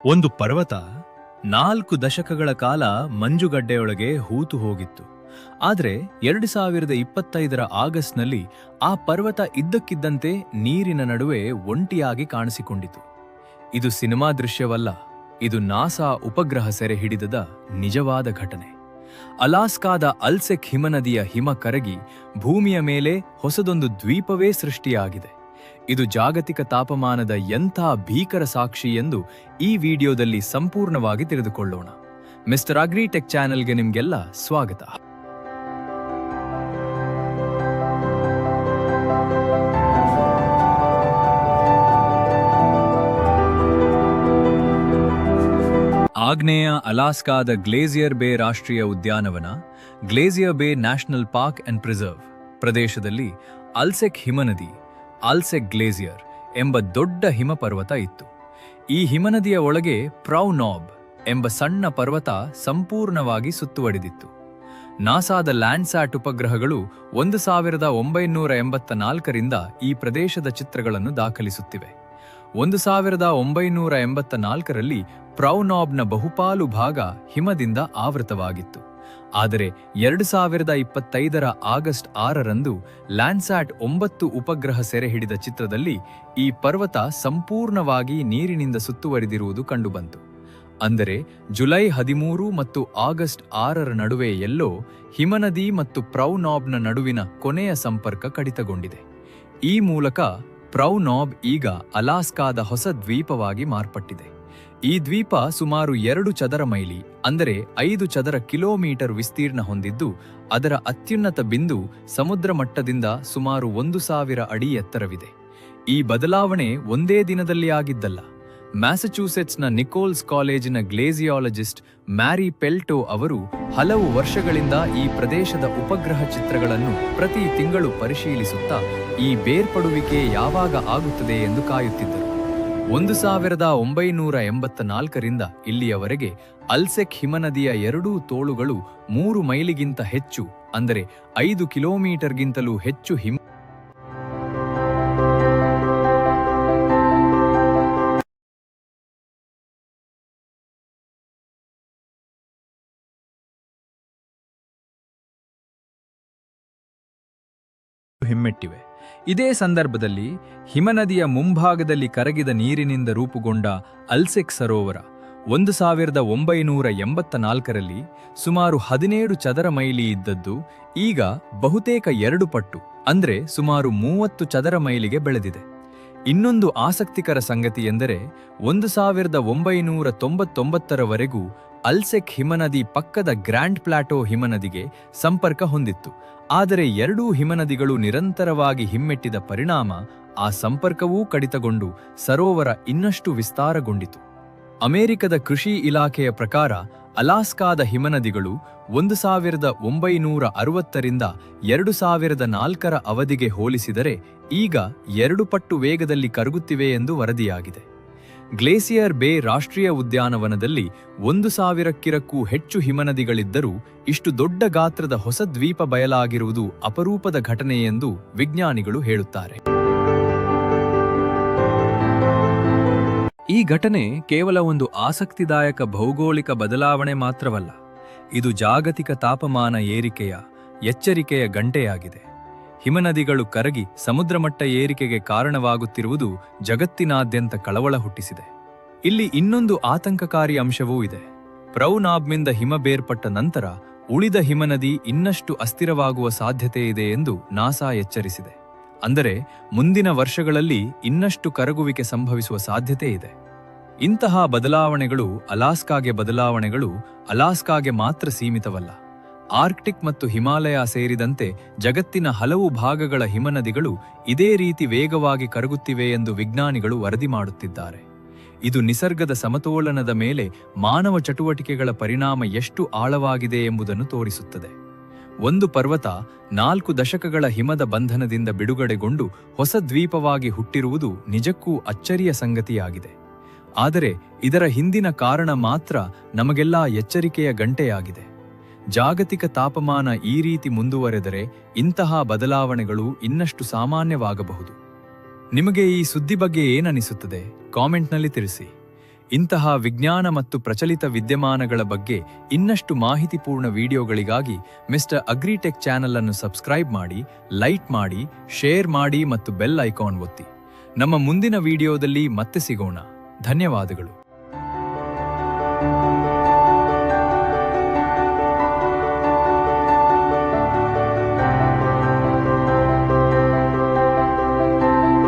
ಒಂದು ಪರ್ವತ 4 ದಶಕಗಳ ಕಾಲ ಮಂಜುಗಡ್ಡೆಯೊಳಗೆ ಹೂತು ಹೋಗಿತ್ತು. ಆದರೆ 2025ರ ಆಗಸ್ಟ್ನಲ್ಲಿ ಆ ಪರ್ವತ ಇದ್ದಕ್ಕಿದ್ದಂತೆ ನೀರಿನ ನಡುವೆ ಒಂಟಿಯಾಗಿ ಕಾಣಿಸಿಕೊಂಡಿತು. ಇದು ಸಿನಿಮಾ ದೃಶ್ಯವಲ್ಲ, ಇದು ನಾಸಾ ಉಪಗ್ರಹ ಸೆರೆ ಹಿಡಿದದ ನಿಜವಾದ ಘಟನೆ. ಅಲಾಸ್ಕಾದ ಅಲ್ಸೆಕ್ ಹಿಮನದಿಯ ಹಿಮ ಕರಗಿ ಭೂಮಿಯ ಮೇಲೆ ಹೊಸದೊಂದು ದ್ವೀಪವೇ ಸೃಷ್ಟಿಯಾಗಿದೆ. ಇದು ಜಾಗತಿಕ ತಾಪಮಾನದ ಎಂಥ ಭೀಕರ ಸಾಕ್ಷಿ ಎಂದು ಈ ವಿಡಿಯೋದಲ್ಲಿ ಸಂಪೂರ್ಣವಾಗಿ ತಿಳಿದುಕೊಳ್ಳೋಣ. ಮಿಸ್ಟರ್ ಅಗ್ರಿ ಟೆಕ್ ಚಾನೆಲ್ಗೆ ನಿಮಗೆಲ್ಲ ಸ್ವಾಗತ. ಆಗ್ನೇಯ ಅಲಾಸ್ಕಾದ ಗ್ಲೇಸಿಯರ್ ಬೇ ರಾಷ್ಟ್ರೀಯ ಉದ್ಯಾನವನ, ಗ್ಲೇಸಿಯರ್ ಬೇ ನ್ಯಾಷನಲ್ ಪಾರ್ಕ್ ಅಂಡ್ ಪ್ರಿಸರ್ವ್ ಪ್ರದೇಶದಲ್ಲಿ ಅಲ್ಸೆಕ್ ಹಿಮನದಿ, ಅಲ್ಸೆಕ್ ಗ್ಲೇಸಿಯರ್ ಎಂಬ ದೊಡ್ಡ ಹಿಮಪರ್ವತ ಇತ್ತು. ಈ ಹಿಮನದಿಯ ಒಳಗೆ ಪ್ರೌನಾಬ್ ಎಂಬ ಸಣ್ಣ ಪರ್ವತ ಸಂಪೂರ್ಣವಾಗಿ ಸುತ್ತುವಡಿದಿತ್ತು. ನಾಸಾದ ಲ್ಯಾಂಡ್ಸ್ಯಾಟ್ ಉಪಗ್ರಹಗಳು 1984ರಿಂದ ಈ ಪ್ರದೇಶದ ಚಿತ್ರಗಳನ್ನು ದಾಖಲಿಸುತ್ತಿವೆ. 1984ರಲ್ಲಿ ಪ್ರೌನಾಬ್ನ ಬಹುಪಾಲು ಭಾಗ ಹಿಮದಿಂದ ಆವೃತವಾಗಿತ್ತು. ಆದರೆ 2025ರ ಆಗಸ್ಟ್ 6ರಂದು ಲ್ಯಾಂಡ್ಸ್ಯಾಟ್ 9 ಉಪಗ್ರಹ ಸೆರೆ ಹಿಡಿದ ಚಿತ್ರದಲ್ಲಿ ಈ ಪರ್ವತ ಸಂಪೂರ್ಣವಾಗಿ ನೀರಿನಿಂದ ಸುತ್ತುವರಿದಿರುವುದು ಕಂಡುಬಂತು. ಅಂದರೆ ಜುಲೈ 13 ಮತ್ತು ಆಗಸ್ಟ್ 6ರ ನಡುವೆ ಎಲ್ಲೋ ಹಿಮನದಿ ಮತ್ತು ಪ್ರೌನಾಬ್ನ ನಡುವಿನ ಕೊನೆಯ ಸಂಪರ್ಕ ಕಡಿತಗೊಂಡಿದೆ. ಈ ಮೂಲಕ ಪ್ರೌನಾಬ್ ಈಗ ಅಲಾಸ್ಕಾದ ಹೊಸ ದ್ವೀಪವಾಗಿ ಮಾರ್ಪಟ್ಟಿದೆ. ಈ ದ್ವೀಪ ಸುಮಾರು 2 ಚದರ ಮೈಲಿ ಅಂದರೆ 5 ಚದರ ಕಿಲೋಮೀಟರ್ ವಿಸ್ತೀರ್ಣ ಹೊಂದಿದ್ದು, ಅದರ ಅತ್ಯುನ್ನತ ಬಿಂದು ಸಮುದ್ರ ಮಟ್ಟದಿಂದ ಸುಮಾರು 1000 ಅಡಿ ಎತ್ತರವಿದೆ. ಈ ಬದಲಾವಣೆ ಒಂದೇ ದಿನದಲ್ಲಿ ಆಗಿದ್ದಲ್ಲ. ಮ್ಯಾಸಚ್ಯೂಸೆಟ್ಸ್ನ ನಿಕೋಲ್ಸ್ ಕಾಲೇಜಿನ ಗ್ಲೇಸಿಯಾಲಜಿಸ್ಟ್ ಮ್ಯಾರಿ ಪೆಲ್ಟೋ ಅವರು ಹಲವು ವರ್ಷಗಳಿಂದ ಈ ಪ್ರದೇಶದ ಉಪಗ್ರಹ ಚಿತ್ರಗಳನ್ನು ಪ್ರತಿ ತಿಂಗಳು ಪರಿಶೀಲಿಸುತ್ತಾ ಈ ಬೇರ್ಪಡುವಿಕೆ ಯಾವಾಗ ಆಗುತ್ತದೆ ಎಂದು ಕಾಯುತ್ತಿದ್ದರು. 1984ರಿಂದ ಇಲ್ಲಿಯವರೆಗೆ ಅಲ್ಸೆಕ್ ಹಿಮನದಿಯ ಎರಡೂ ತೋಳುಗಳು 3 ಮೈಲಿಗಿಂತ ಹೆಚ್ಚು ಅಂದರೆ 5 ಕಿಲೋಮೀಟರ್ಗಿಂತಲೂ ಹೆಚ್ಚು ಹಿಮ್ಮೆಟ್ಟಿವೆ. ಇದೇ ಸಂದರ್ಭದಲ್ಲಿ ಹಿಮನದಿಯ ಮುಂಭಾಗದಲ್ಲಿ ಕರಗಿದ ನೀರಿನಿಂದ ರೂಪುಗೊಂಡ ಅಲ್ಸೆಕ್ ಸರೋವರ 1984ರಲ್ಲಿ ಸುಮಾರು 17 ಚದರ ಮೈಲಿ ಇದ್ದದ್ದು ಈಗ ಬಹುತೇಕ 2 ಪಟ್ಟು ಅಂದ್ರೆ ಸುಮಾರು 30 ಚದರ ಮೈಲಿಗೆ ಬೆಳೆದಿದೆ. ಇನ್ನೊಂದು ಆಸಕ್ತಿಕರ ಸಂಗತಿ ಎಂದರೆ 1999ರವರೆಗೂ ಅಲ್ಸೆಕ್ ಹಿಮನದಿ ಪಕ್ಕದ ಗ್ರ್ಯಾಂಡ್ ಪ್ಲಾಟೋ ಹಿಮನದಿಗೆ ಸಂಪರ್ಕ ಹೊಂದಿತ್ತು. ಆದರೆ ಎರಡೂ ಹಿಮನದಿಗಳು ನಿರಂತರವಾಗಿ ಹಿಮ್ಮೆಟ್ಟಿದ ಪರಿಣಾಮ ಆ ಸಂಪರ್ಕವೂ ಕಡಿತಗೊಂಡು ಸರೋವರ ಇನ್ನಷ್ಟು ವಿಸ್ತಾರಗೊಂಡಿತು. ಅಮೆರಿಕದ ಕೃಷಿ ಇಲಾಖೆಯ ಪ್ರಕಾರ ಅಲಾಸ್ಕಾದ ಹಿಮನದಿಗಳು 1960ರಿಂದ 2004ರ ಅವಧಿಗೆ ಹೋಲಿಸಿದರೆ ಈಗ 2 ಪಟ್ಟು ವೇಗದಲ್ಲಿ ಕರಗುತ್ತಿವೆ ಎಂದು ವರದಿಯಾಗಿದೆ. ಗ್ಲೇಸಿಯರ್ ಬೇ ರಾಷ್ಟ್ರೀಯ ಉದ್ಯಾನವನದಲ್ಲಿ 1000ಕ್ಕೂ ಹೆಚ್ಚು ಹಿಮನದಿಗಳಿದ್ದರೂ ಇಷ್ಟು ದೊಡ್ಡ ಗಾತ್ರದ ಹೊಸ ದ್ವೀಪ ಬಯಲಾಗಿರುವುದು ಅಪರೂಪದ ಘಟನೆ ಎಂದು ವಿಜ್ಞಾನಿಗಳು ಹೇಳುತ್ತಾರೆ. ಈ ಘಟನೆ ಕೇವಲ ಒಂದು ಆಸಕ್ತಿದಾಯಕ ಭೌಗೋಳಿಕ ಬದಲಾವಣೆ ಮಾತ್ರವಲ್ಲ, ಇದು ಜಾಗತಿಕ ತಾಪಮಾನ ಏರಿಕೆಯ ಎಚ್ಚರಿಕೆಯ ಗಂಟೆಯಾಗಿದೆ. ಹಿಮನದಿಗಳು ಕರಗಿ ಸಮುದ್ರಮಟ್ಟ ಏರಿಕೆಗೆ ಕಾರಣವಾಗುತ್ತಿರುವುದು ಜಗತ್ತಿನಾದ್ಯಂತ ಕಳವಳ ಹುಟ್ಟಿಸಿದೆ. ಇಲ್ಲಿ ಇನ್ನೊಂದು ಆತಂಕಕಾರಿ ಅಂಶವೂ ಇದೆ. ಪ್ರೌನಾಬ್ನಿಂದ ಹಿಮ ಬೇರ್ಪಟ್ಟ ನಂತರ ಉಳಿದ ಹಿಮನದಿ ಇನ್ನಷ್ಟು ಅಸ್ಥಿರವಾಗುವ ಸಾಧ್ಯತೆ ಇದೆ ಎಂದು ನಾಸಾ ಎಚ್ಚರಿಸಿದೆ. ಅಂದರೆ ಮುಂದಿನ ವರ್ಷಗಳಲ್ಲಿ ಇನ್ನಷ್ಟು ಕರಗುವಿಕೆ ಸಂಭವಿಸುವ ಸಾಧ್ಯತೆ ಇದೆ. ಇಂತಹ ಬದಲಾವಣೆಗಳು ಅಲಾಸ್ಕಾಗೆ ಮಾತ್ರ ಸೀಮಿತವಲ್ಲ. ಆರ್ಕ್ಟಿಕ್ ಮತ್ತು ಹಿಮಾಲಯ ಸೇರಿದಂತೆ ಜಗತ್ತಿನ ಹಲವು ಭಾಗಗಳ ಹಿಮನದಿಗಳು ಇದೇ ರೀತಿ ವೇಗವಾಗಿ ಕರಗುತ್ತಿವೆ ಎಂದು ವಿಜ್ಞಾನಿಗಳು ವರದಿ ಮಾಡುತ್ತಿದ್ದಾರೆ. ಇದು ನಿಸರ್ಗದ ಸಮತೋಲನದ ಮೇಲೆ ಮಾನವ ಚಟುವಟಿಕೆಗಳ ಪರಿಣಾಮ ಎಷ್ಟು ಆಳವಾಗಿದೆ ಎಂಬುದನ್ನು ತೋರಿಸುತ್ತದೆ. ಒಂದು ಪರ್ವತ 4 ದಶಕಗಳ ಹಿಮದ ಬಂಧನದಿಂದ ಬಿಡುಗಡೆಗೊಂಡು ಹೊಸ ದ್ವೀಪವಾಗಿ ಹುಟ್ಟಿರುವುದು ನಿಜಕ್ಕೂ ಅಚ್ಚರಿಯ ಸಂಗತಿಯಾಗಿದೆ. ಆದರೆ ಇದರ ಹಿಂದಿನ ಕಾರಣ ಮಾತ್ರ ನಮಗೆಲ್ಲ ಎಚ್ಚರಿಕೆಯ ಗಂಟೆಯಾಗಿದೆ. ಜಾಗತಿಕ ತಾಪಮಾನ ಈ ರೀತಿ ಮುಂದುವರೆದರೆ ಇಂತಹ ಬದಲಾವಣೆಗಳು ಇನ್ನಷ್ಟು ಸಾಮಾನ್ಯವಾಗಬಹುದು. ನಿಮಗೆ ಈ ಸುದ್ದಿ ಬಗ್ಗೆ ಏನನಿಸುತ್ತದೆ? ಕಾಮೆಂಟ್ನಲ್ಲಿ ತಿಳಿಸಿ. ಇಂತಹ ವಿಜ್ಞಾನ ಮತ್ತು ಪ್ರಚಲಿತ ವಿದ್ಯಮಾನಗಳ ಬಗ್ಗೆ ಇನ್ನಷ್ಟು ಮಾಹಿತಿಪೂರ್ಣ ವಿಡಿಯೋಗಳಿಗಾಗಿ ಮಿಸ್ಟರ್ ಅಗ್ರಿಟೆಕ್ ಚಾನೆಲ್ ಅನ್ನು ಸಬ್ಸ್ಕ್ರೈಬ್ ಮಾಡಿ, ಲೈಕ್ ಮಾಡಿ, ಶೇರ್ ಮಾಡಿ ಮತ್ತು ಬೆಲ್ ಐಕಾನ್ ಒತ್ತಿ. ನಮ್ಮ ಮುಂದಿನ ವಿಡಿಯೋದಲ್ಲಿ ಮತ್ತೆ ಸಿಗೋಣ. ಧನ್ಯವಾದಗಳು.